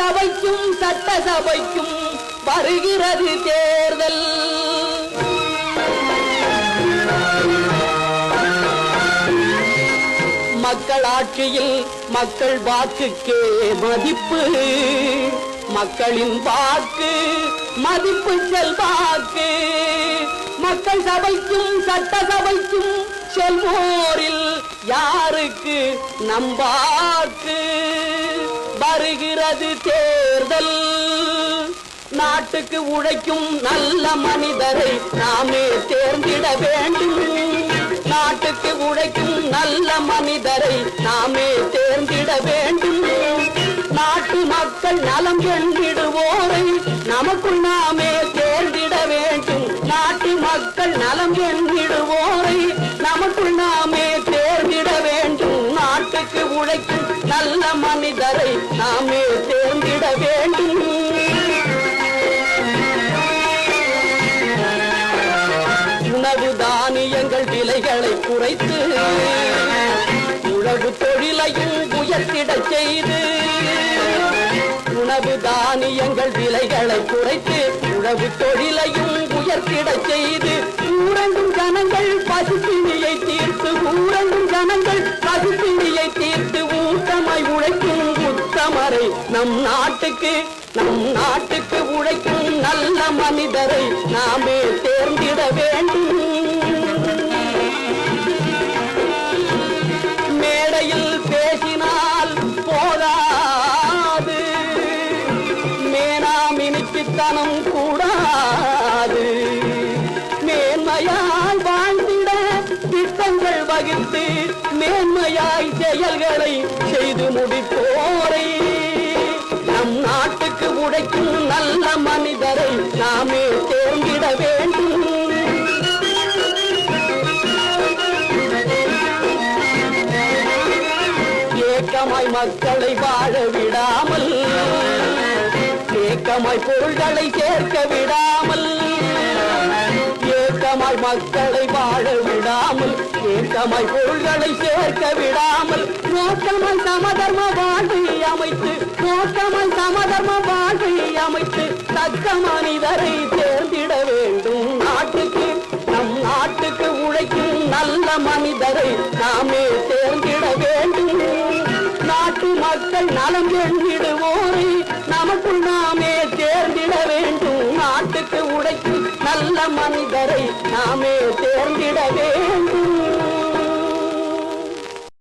அவைக்கும் சட்டசபைக்கும் வருகிறது தேர்தல். மக்களாட்சியில் மக்கள் வாக்குக்கே மதிப்பு, மக்களின் வாக்கு மதிப்பு செல்வாக்கு. மக்கள் சபைக்கும் சட்டசபைக்கும் செல்வோரில் யாருக்கு நம்பாக்கு? வருகிறது தேர்தல். நாட்டுக்கு உழைக்கும் நல்ல மனிதரை நாமே தேர்ந்திட வேண்டும். நாட்டுக்கு உழைக்கும் நல்ல மனிதரை நாமே தேர்ந்திட வேண்டும். நாட்டு மக்கள் நலம் எண்ணிடுவோரை நமக்குள் நாமே தேர்ந்திட வேண்டும். நாட்டு மக்கள் நலம் எண்ணிடுவோரை நமக்குள் நாமே தேர்ந்திட வேண்டும். நாட்டுக்கு உழைக்கும் நல்ல மனிதரை நாமே தேர்ந்திட வேண்டும். உணவு தானியங்கள் விலைகளை குறைத்து உழவு தொழிலையும் உயர்த்திடச் செய்து, உணவு தானியங்கள் விலைகளை குறைத்து உழவு தொழிலையும் உயர்த்திடச் செய்து, ஊரங்கும் ஜனங்கள் பசுப்பிணியை தீர்த்து, ஊரங்கும் ஜனங்கள் பசுப்பிணியை தீர்த்து ஊட்டமாய் உழைக்கும் உத்தமரை நம் நாட்டுக்கு உழைக்கும் நல்ல மனிதரை நாமே தேர்ந்திட வேண்டும். மேடையில் பேசினால் போதாது, மேனாமினிக்குத்தனம் கூடாது. மேன்மையாய் வாழ்ந்திட திட்டங்கள் வகுத்து மேன்மையாய் செயல்களை செய்து முடிப்போரை நம் நாட்டுக்கு உழைக்கும் நல்ல மனிதரை நாமே தேர்ந்திட வேண்டும். ஏக்கமாய் மக்களை வாழ விடாமல், ஏக்கமாய் பொருள்களை சேர்க்க விடாமல், ஏக்கமாய் மக்களை வாழ விடாமல், ஏக்கமாய் பொருள்களை சேர்க்க விடாமல், நோக்கமாய் சமதர்ம வாழ்வை அமைத்து, நோக்கமாய் சமதர்ம வாழ்வை அமைத்து தக்க மனிதரை தேர்ந்திட வேண்டும். நம் நாட்டுக்கு உழைக்கும் நல்ல மனிதரை நாமே தேர்ந்திட வேண்டும். நாட்டு மக்கள் நலம் எண்ணிடுவோரை நமக்குள் நாமே தேர்ந்திட வேண்டும். நாட்டுக்கு உழைக்கும் நல்ல மனிதரை நாமே தேர்ந்திட வேண்டும்.